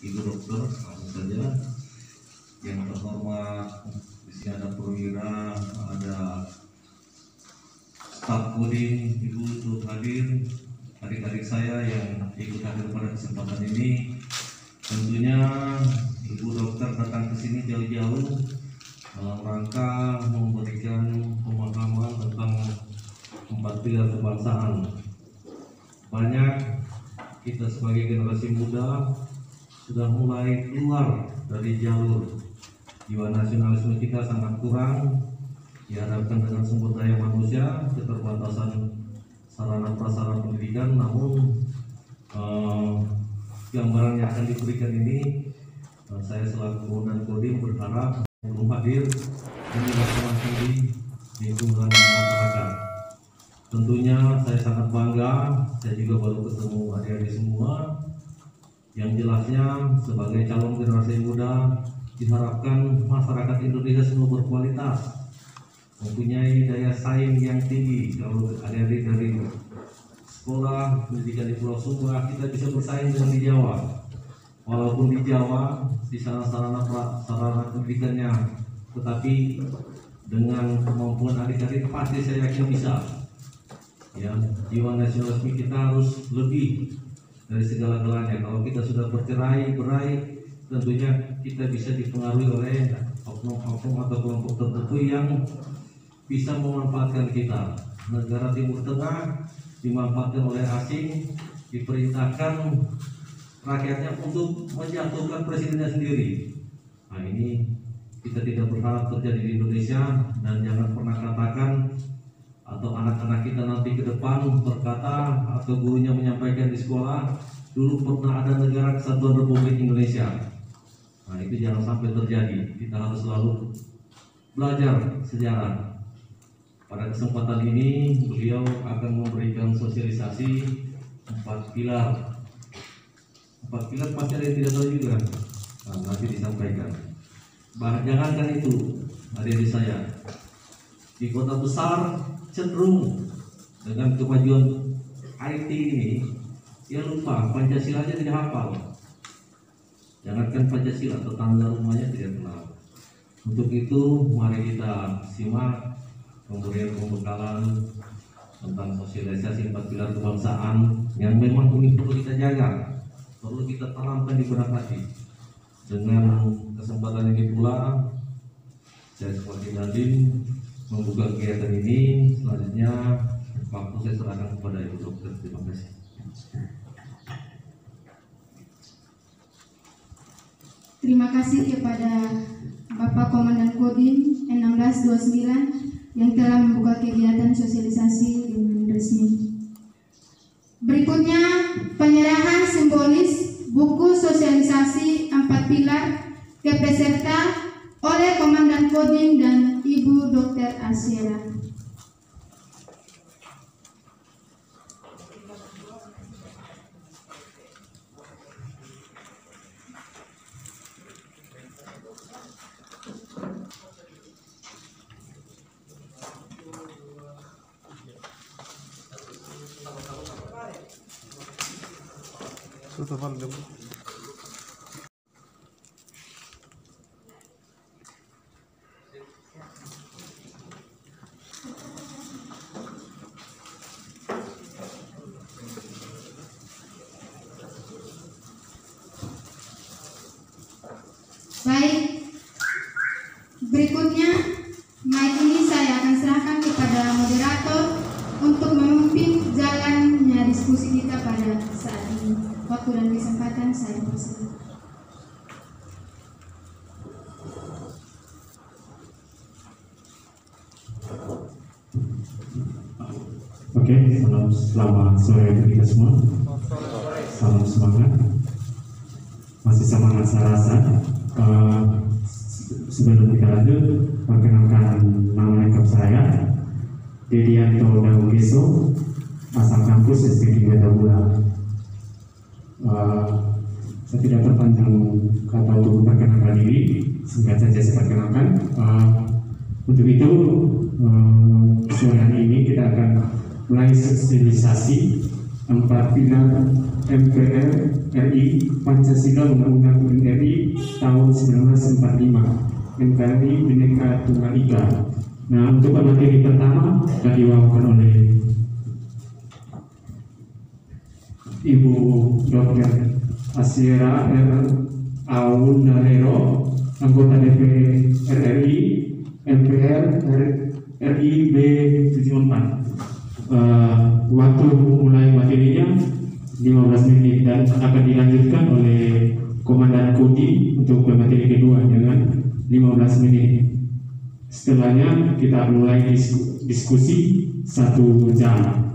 Ibu Dokter, langsung saja. Yang terhormat, di sini ada perwira, ada staf Kodim, Ibu turut hadir, adik-adik saya yang ikut hadir pada kesempatan ini. Tentunya Ibu Dokter datang ke sini jauh-jauh dalam rangka memberikan pemahaman tentang 4 pilar kebangsaan. Banyak kita sebagai generasi muda sudah mulai keluar dari jalur. Jiwa nasionalisme kita sangat kurang, dihadapkan dengan sumber daya manusia, keterbatasan sarana prasarana pendidikan. Namun gambaran yang akan diberikan ini, saya selaku Komandan Kodim berharap belum hadir ini dilaksanakan di lingkungan masyarakat. Tentunya saya sangat bangga, saya juga baru ketemu adik-adik semua. Yang jelasnya sebagai calon generasi muda diharapkan masyarakat Indonesia semua berkualitas, mempunyai daya saing yang tinggi. Kalau adik-adik dari sekolah pendidikan di Pulau Sumba, kita bisa bersaing dengan di Jawa. Walaupun di Jawa di sana sarana pendidikannya, tetapi dengan kemampuan adik-adik pasti saya yakin bisa. Ya, jiwa nasionalisme kita harus lebih dari segala-galanya. Kalau kita sudah bercerai-berai, tentunya kita bisa dipengaruhi oleh oknum-oknum atau kelompok tertentu yang bisa memanfaatkan kita. Negara Timur Tengah dimanfaatkan oleh asing, diperintahkan rakyatnya untuk menjatuhkan presidennya sendiri. Nah, ini kita tidak berharap terjadi di Indonesia, dan jangan pernah katakan atau anak-anak kita nanti ke depan berkata atau gurunya menyampaikan di sekolah, dulu pernah ada negara kesatuan Republik Indonesia. Nah, itu jangan sampai terjadi. Kita harus selalu belajar sejarah. Pada kesempatan ini beliau akan memberikan sosialisasi 4 pilar. 4 pilar pasti ada yang tidak tahu juga. Nah, nanti disampaikan. Jangankan itu, adik-adik saya di kota besar cenderung dengan kemajuan IT ini, dia lupa Pancasila aja tidak hafal. Jangankan Pancasila, tetangga rumahnya tidak kenal. Untuk itu, mari kita simak pemberian pembekalan tentang sosialisasi 4 pilar kebangsaan yang memang ini perlu kita jaga, perlu kita tanamkan di benak hati. Dengan kesempatan ini pula, saya sebagai Nadiem membuka kegiatan ini. Selanjutnya waktu saya serahkan kepada Ibu Dokter. Terima kasih. Terima kasih kepada Bapak Komandan Kodim 1629 yang telah membuka kegiatan sosialisasi dengan resmi. Berikutnya penyerahan simbolis buku sosialisasi 4 pilar ke peserta oleh Komandan Kodim dan Ibu Dr. Asyera. Baik, berikutnya mic ini saya akan serahkan kepada moderator untuk memimpin jalannya diskusi kita pada saat ini. Waktu dan kesempatan saya persilakan. Oke, selamat sore untuk kita semua. Salam semangat. Masih semangat saya rasa. Sebelum kita lanjut, perkenalkan nama lengkap saya Dedianto Daugeso, asal kampus STG Metabula. Saya tidak terpanjang kata untuk memperkenalkan diri, singkat saja saya perkenalkan. Untuk itu, sore hari ini kita akan mulai sosialisasi 4 pilar MPR RI, Pancasila Undang-Undang RI tahun 1945, NKRI Bhinneka Tunggal Ika. Nah, untuk materi pertama akan dibawakan oleh Ibu Dr. Asyera R. Aundalero, anggota DPR RI, MPR RI B74. Waktu mulai materinya 15 menit dan akan dilanjutkan oleh Komandan Kodim untuk materi kedua dengan 15 menit. Setelahnya kita mulai diskusi 1 jam.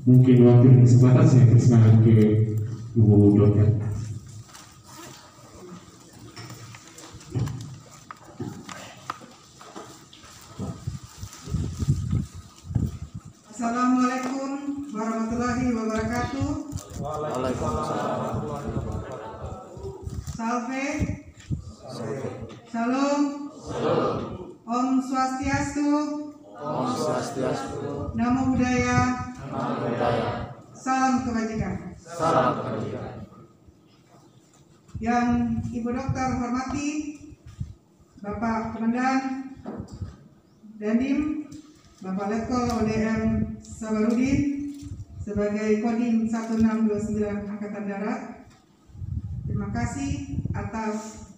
Mungkin waktu dan kesempatan saya persilakan ke Ibu Dokter. Assalamualaikum warahmatullahi wabarakatuh. Waalaikumsalam. Salve. Shalom. Om Swastiastu. Namo Buddhaya. Salam kebajikan. Yang Ibu Dokter hormati, Bapak Komandan Dandim, Bapak Letkol ODM Sabarudin sebagai Kodim 1629 Angkatan Darat. Terima kasih atas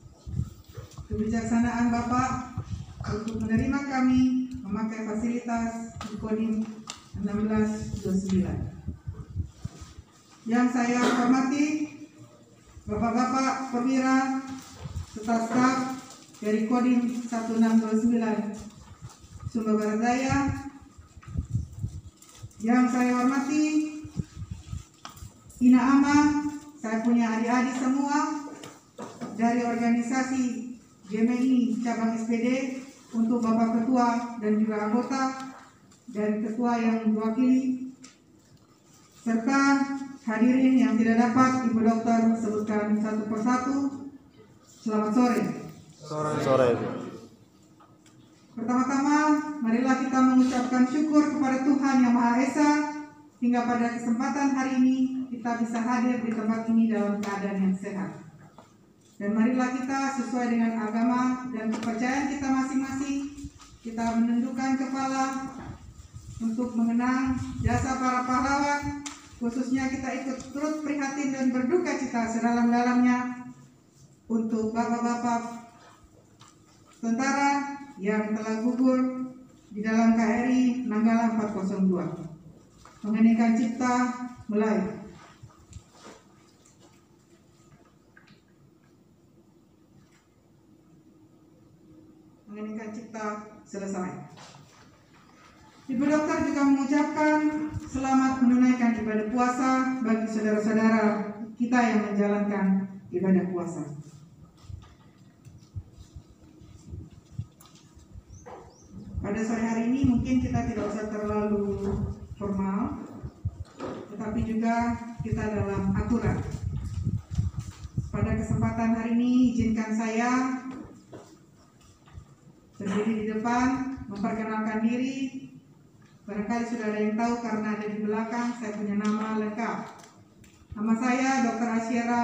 kebijaksanaan Bapak untuk menerima kami memakai fasilitas di Kodim 1629. Yang saya hormati Bapak-bapak perwira serta staf dari Kodim 1629 Sumba Barat Daya. Yang saya hormati Ina Ama, saya punya adik-adik semua dari organisasi GMI cabang SPD, untuk Bapak Ketua dan juga anggota dan Ketua yang diwakili, serta hadirin yang tidak dapat Ibu Dokter sebutkan satu persatu. Selamat sore. Sore. Pertama-tama, marilah kita mengucapkan syukur kepada Tuhan Yang Maha Esa hingga pada kesempatan hari ini kita bisa hadir di tempat ini dalam keadaan yang sehat. Dan marilah kita sesuai dengan agama dan kepercayaan kita masing-masing, kita menundukkan kepala untuk mengenang jasa para pahlawan. Khususnya kita ikut turut prihatin dan berduka cita sedalam-dalamnya untuk bapak-bapak tentara yang telah gugur di dalam KRI Nanggala 402. Mengheningkan cipta mulai. Mengheningkan cipta selesai. Ibu Dokter juga mengucapkan selamat menunaikan ibadah puasa bagi saudara-saudara kita yang menjalankan ibadah puasa. Pada sore hari ini mungkin kita tidak usah terlalu formal, tetapi juga kita dalam aturan. Pada kesempatan hari ini izinkan saya berdiri di depan, memperkenalkan diri. Barangkali sudah ada yang tahu karena ada di belakang, saya punya nama lengkap. Nama saya Dr. Asyera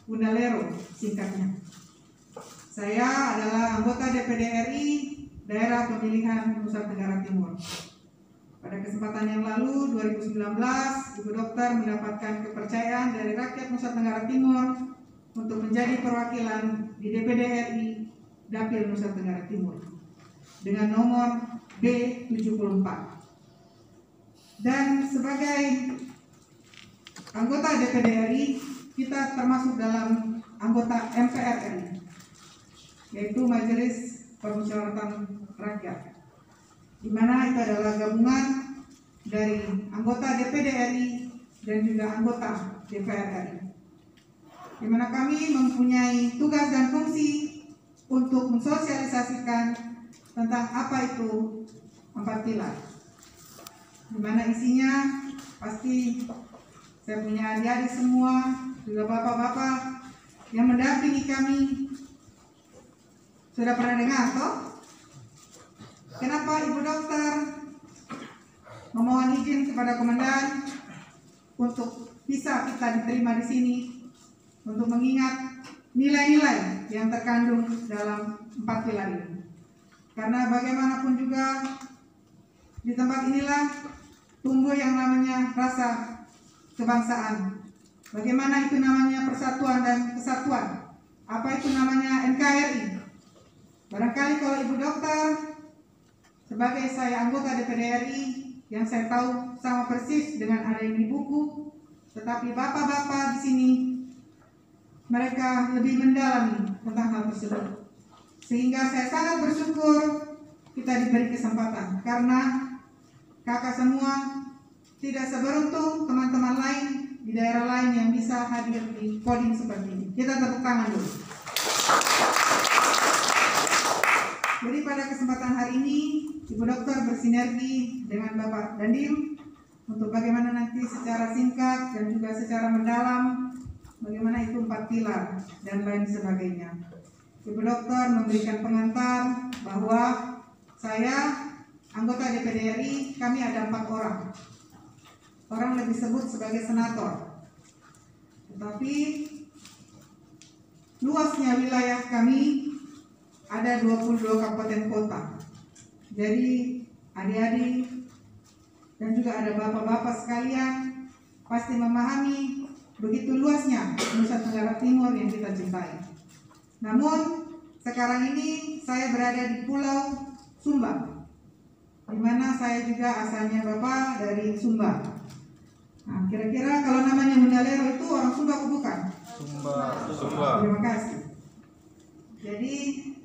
Aundalero, singkatnya. Saya adalah anggota DPD RI Daerah Pemilihan Nusa Tenggara Timur. Pada kesempatan yang lalu, 2019, Ibu Dokter mendapatkan kepercayaan dari rakyat Nusa Tenggara Timur untuk menjadi perwakilan di DPD RI Dapil Nusa Tenggara Timur dengan nomor B74. Dan sebagai anggota DPD RI, kita termasuk dalam anggota MPR RI, yaitu Majelis Permusyawaratan Rakyat, di mana itu adalah gabungan dari anggota DPD RI dan juga anggota DPR RI, di mana kami mempunyai tugas dan fungsi untuk mensosialisasikan tentang apa itu 4 pilar, di mana isinya pasti saya punya adik-adik semua, juga bapak-bapak yang mendampingi kami. Sudah pernah dengar toh? Kenapa Ibu Dokter memohon izin kepada Komandan untuk bisa kita diterima di sini? untuk mengingat nilai-nilai yang terkandung dalam 4 pilar ini. Karena bagaimanapun juga di tempat inilah tumbuh yang namanya rasa kebangsaan. Bagaimana itu namanya persatuan dan kesatuan? Apa itu namanya NKRI? Barangkali kalau Ibu Dokter sebagai saya anggota DPD RI yang saya tahu sama persis dengan ada yang di buku, tetapi bapak-bapak di sini mereka lebih mendalami tentang hal tersebut. Sehingga saya sangat bersyukur kita diberi kesempatan, karena kakak semua tidak seberuntung teman-teman lain di daerah lain yang bisa hadir di podium seperti ini. Kita tepuk tangan dulu. Jadi pada kesempatan hari ini Ibu Dokter bersinergi dengan Bapak Dandim untuk bagaimana nanti secara singkat dan juga secara mendalam bagaimana itu 4 pilar dan lain sebagainya. Ibu Dokter memberikan pengantar bahwa saya anggota DPD RI, kami ada 4 orang. Orang lebih disebut sebagai senator. Tetapi luasnya wilayah kami ada 22 kabupaten kota. Jadi adik-adik dan juga ada bapak-bapak sekalian pasti memahami begitu luasnya Nusa Tenggara Timur yang kita cintai. Namun sekarang ini saya berada di Pulau Sumba, di mana saya juga asalnya bapak dari Sumba. Nah, kira-kira kalau namanya Undalero itu orang Sumba atau bukan? Sumba. Terima kasih. Jadi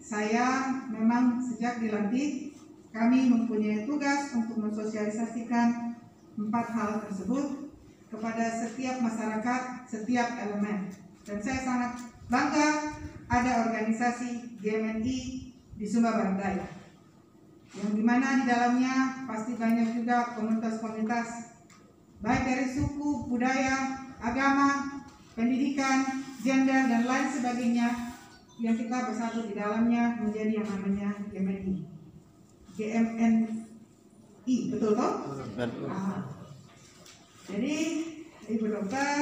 saya memang sejak dilantik kami mempunyai tugas untuk mensosialisasikan 4 hal tersebut kepada setiap masyarakat, setiap elemen. Dan saya sangat bangga ada organisasi GMNI di Sumba Barat Daya, yang dimana di dalamnya pasti banyak juga komunitas-komunitas baik dari suku, budaya, agama, pendidikan, gender dan lain sebagainya yang kita bersatu di dalamnya menjadi yang namanya GMNI. GMNI, betul toh? Jadi Ibu Dokter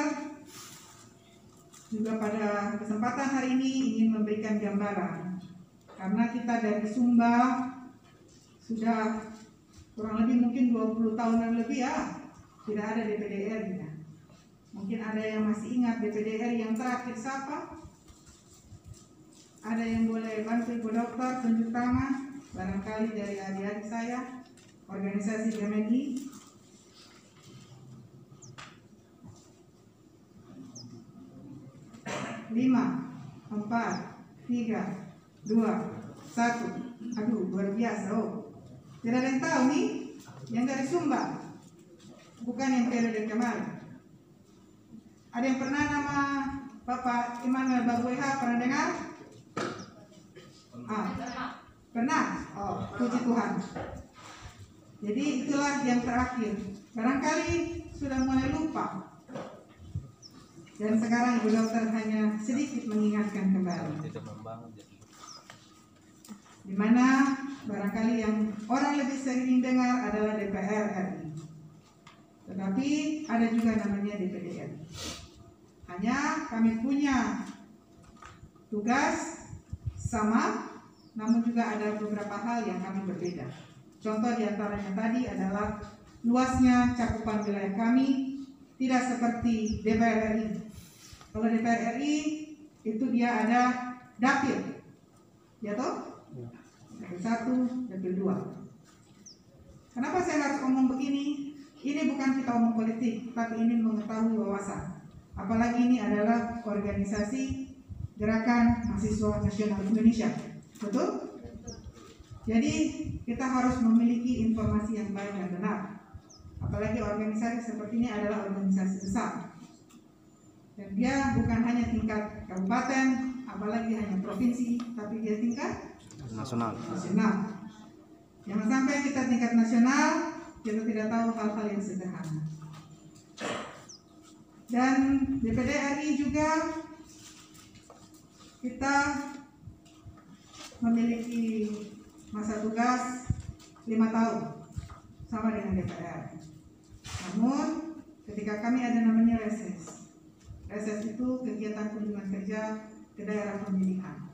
juga pada kesempatan hari ini ingin memberikan gambaran, karena kita dari Sumba sudah kurang lebih mungkin 20 tahunan lebih ya tidak ada DPD RI ya. Mungkin ada yang masih ingat DPD RI yang terakhir siapa? Ada yang boleh bantu Ibu Dokter tunjuk tangan? Barangkali dari adik-adik saya, organisasi GMNI. Lima, 4, 3, 2, 1. Aduh, luar biasa. Oh, tidak ada yang tahu nih, yang dari Sumba, bukan yang periode kemarin. Ada yang pernah nama Bapak Immanuel Babueha pernah dengar? Pernah? Oh, puji Tuhan. Jadi itulah yang terakhir. Barangkali sudah mulai lupa. Dan sekarang Ibu Dokter hanya sedikit mengingatkan kembali. Di mana barangkali yang orang lebih sering dengar adalah DPR RI. Tetapi ada juga namanya DPD RI. Hanya kami punya tugas sama, namun juga ada beberapa hal yang kami berbeda. Contoh diantaranya tadi adalah luasnya cakupan wilayah kami tidak seperti DPR RI. Kalau DPR RI itu dia ada dapil, ya toh? Dapil 1, dapil 2. Kenapa saya harus ngomong begini? Ini bukan kita omong politik, tapi ini mengetahui wawasan. Apalagi ini adalah organisasi Gerakan Mahasiswa Nasional Indonesia, betul? Jadi kita harus memiliki informasi yang baik dan benar. Apalagi organisasi seperti ini adalah organisasi besar. Dan dia bukan hanya tingkat kabupaten, apalagi hanya provinsi, tapi dia tingkat Nasional. Jangan sampai kita tingkat nasional, kita tidak tahu hal-hal yang sederhana. Dan DPD RI juga kita memiliki masa tugas 5 tahun sama dengan DPR. Namun ketika kami ada namanya reses, reses itu kegiatan kunjungan kerja ke daerah pemilihan.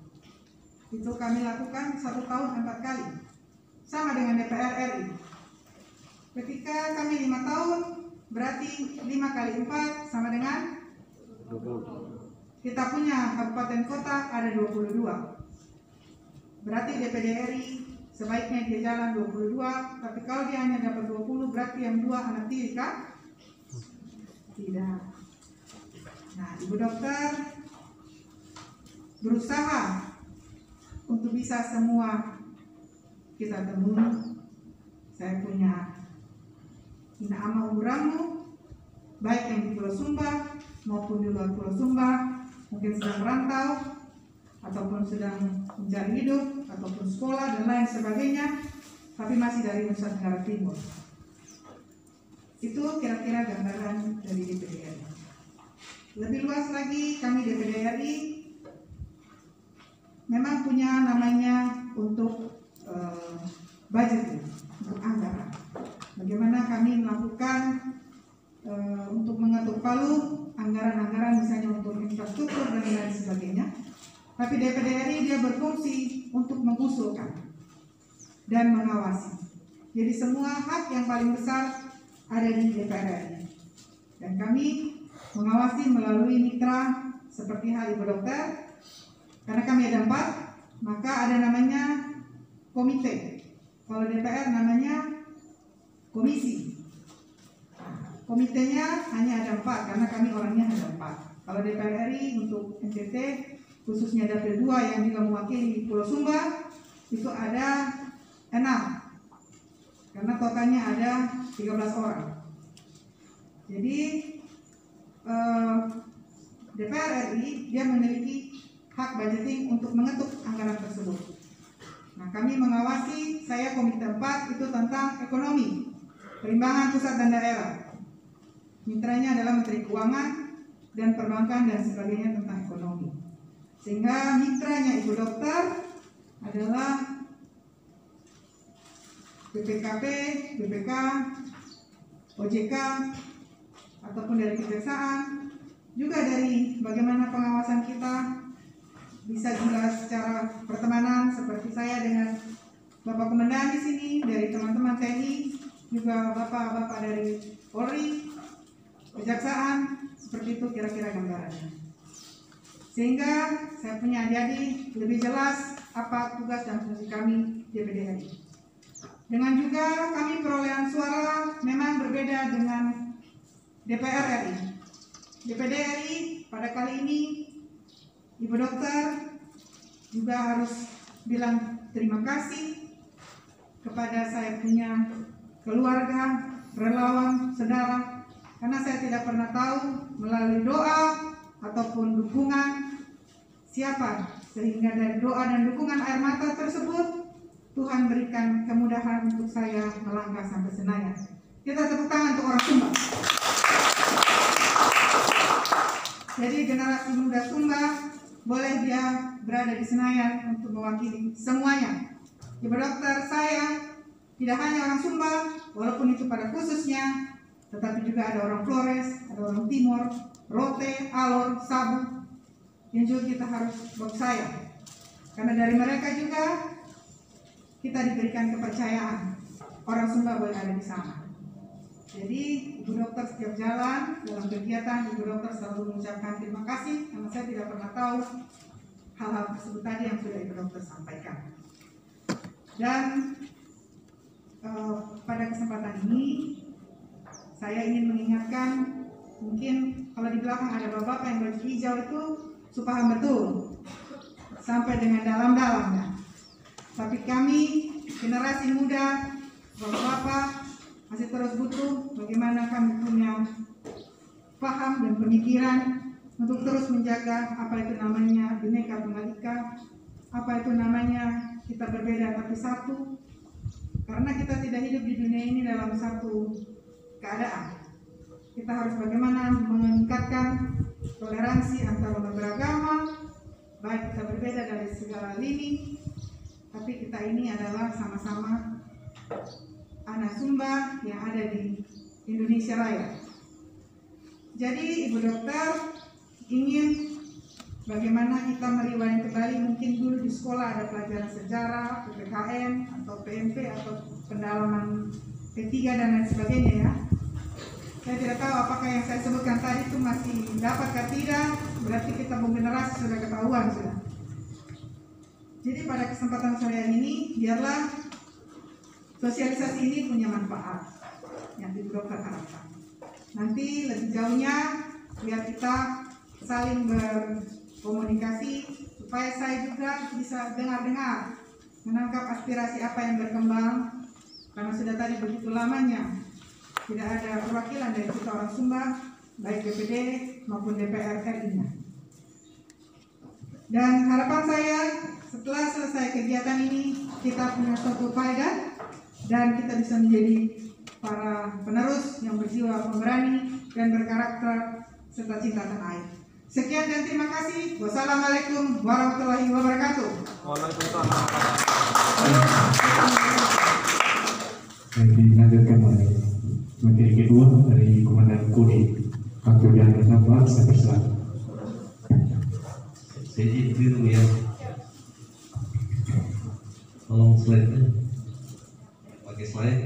Itu kami lakukan 1 tahun 4 kali, sama dengan DPR RI. Ketika kami 5 tahun, berarti 5 kali 4 sama dengan 20. Kita punya kabupaten kota ada 22. Berarti DPD RI sebaiknya dia jalan 22, tapi kalau dia hanya dapat 20, berarti yang 2 anak tiri kan? Tidak. Nah, Ibu Dokter berusaha untuk bisa semua kita temui. Saya punya Ina Ama Uramu, baik yang di Pulau Sumba maupun di luar Pulau Sumba, mungkin sedang merantau ataupun sedang mencari hidup ataupun sekolah dan lain sebagainya, tapi masih dari Nusa Tenggara Timur. Itu kira-kira gambaran dari DPD RI. Lebih luas lagi, kami DPD RI memang punya namanya untuk budget, untuk anggaran. Bagaimana kami melakukan untuk mengetuk palu anggaran-anggaran misalnya untuk infrastruktur dan lain sebagainya. Tapi DPD RI dia berfungsi untuk mengusulkan dan mengawasi. Jadi semua hak yang paling besar ada di DPR RI. Dan kami mengawasi melalui mitra seperti hal Ibu Dokter. Karena kami ada 4, maka ada namanya komite. Kalau DPR namanya komisi. Komitenya hanya ada 4 karena kami orangnya ada 4. Kalau DPR RI untuk NTT khususnya Dapil 2 yang juga mewakili Pulau Sumba itu ada 6. Karena totalnya ada 13 orang. Jadi DPR RI dia memiliki hak budgeting untuk mengetuk anggaran tersebut. Nah, kami mengawasi, saya komite 4 itu tentang ekonomi, perimbangan pusat dan daerah. Mitranya adalah Menteri Keuangan dan Perbankan dan sebagainya tentang ekonomi. Sehingga mitranya Ibu Dokter adalah BPKP, BPK, OJK, ataupun dari kejaksaan, juga dari bagaimana pengawasan kita, bisa juga secara pertemanan seperti saya dengan Bapak Komandan di sini, dari teman-teman TNI, juga Bapak-bapak dari Polri, kejaksaan, seperti itu kira-kira gambarannya. Sehingga saya punya adik-adik lebih jelas apa tugas dan fungsi kami DPD RI. Dengan juga kami perolehan suara memang berbeda dengan DPR RI. DPD RI pada kali ini Ibu Dokter juga harus bilang terima kasih kepada saya punya keluarga, relawan, saudara, karena saya tidak pernah tahu melalui doa ataupun dukungan siapa, sehingga dari doa dan dukungan air mata tersebut Tuhan berikan kemudahan untuk saya melangkah sampai Senayan. Kita tepuk tangan untuk orang Sumba. Jadi generasi muda Sumba boleh dia berada di Senayan untuk mewakili semuanya. Ibu Dokter saya tidak hanya orang Sumba, walaupun itu pada khususnya, tetapi juga ada orang Flores, ada orang Timur, Rote, Alor, Sabu, yang juga kita harus bersayang. Karena dari mereka juga kita diberikan kepercayaan. Orang Sumba boleh ada di sana. Jadi Ibu Dokter setiap jalan dalam kegiatan, Ibu Dokter selalu mengucapkan terima kasih karena saya tidak pernah tahu hal-hal tersebut tadi yang sudah Ibu Dokter sampaikan. Dan pada kesempatan ini saya ingin mengingatkan, mungkin kalau di belakang ada bapak yang baju hijau itu supaya betul sampai dengan dalam-dalamnya. Tapi kami generasi muda, bapak-bapak masih terus butuh bagaimana kami punya paham dan pemikiran untuk terus menjaga apa itu namanya Bhinneka Tunggal Ika, apa itu namanya kita berbeda tapi satu, karena kita tidak hidup di dunia ini dalam satu keadaan. Kita harus bagaimana meningkatkan toleransi antar umat beragama, baik kita berbeda dari segala lini, tapi kita ini adalah sama-sama anak Sumba yang ada di Indonesia Raya. Jadi Ibu Dokter, ingin bagaimana kita meriwayat kembali, mungkin dulu di sekolah ada pelajaran sejarah, PPKN atau PMP atau pendalaman P3 dan lain sebagainya ya. Saya tidak tahu apakah yang saya sebutkan tadi itu masih dapat atau tidak, berarti kita generasi sudah ketahuan sudah. Jadi pada kesempatan saya ini, biarlah sosialisasi ini punya manfaat yang Ibu Dokter harapkan. Nanti lebih jauhnya, biar kita saling berkomunikasi, supaya saya juga bisa dengar-dengar, menangkap aspirasi apa yang berkembang, karena sudah tadi begitu lamanya tidak ada perwakilan dari kita orang Sumba, baik DPD maupun DPR RI-nya. Dan harapan saya setelah selesai kegiatan ini kita punya suatu faedah dan kita bisa menjadi para penerus yang berjiwa pemberani dan berkarakter serta cinta tanah air. Sekian dan terima kasih. Wassalamualaikum warahmatullahi wabarakatuh. Waalaikumsalam. Dilanjutkan oleh materi kedua dari Komandan Kodim Kapolda Nambah Sabir Selatan. Saya izin dulu ya. Tolong slide-nya. Pakai slide.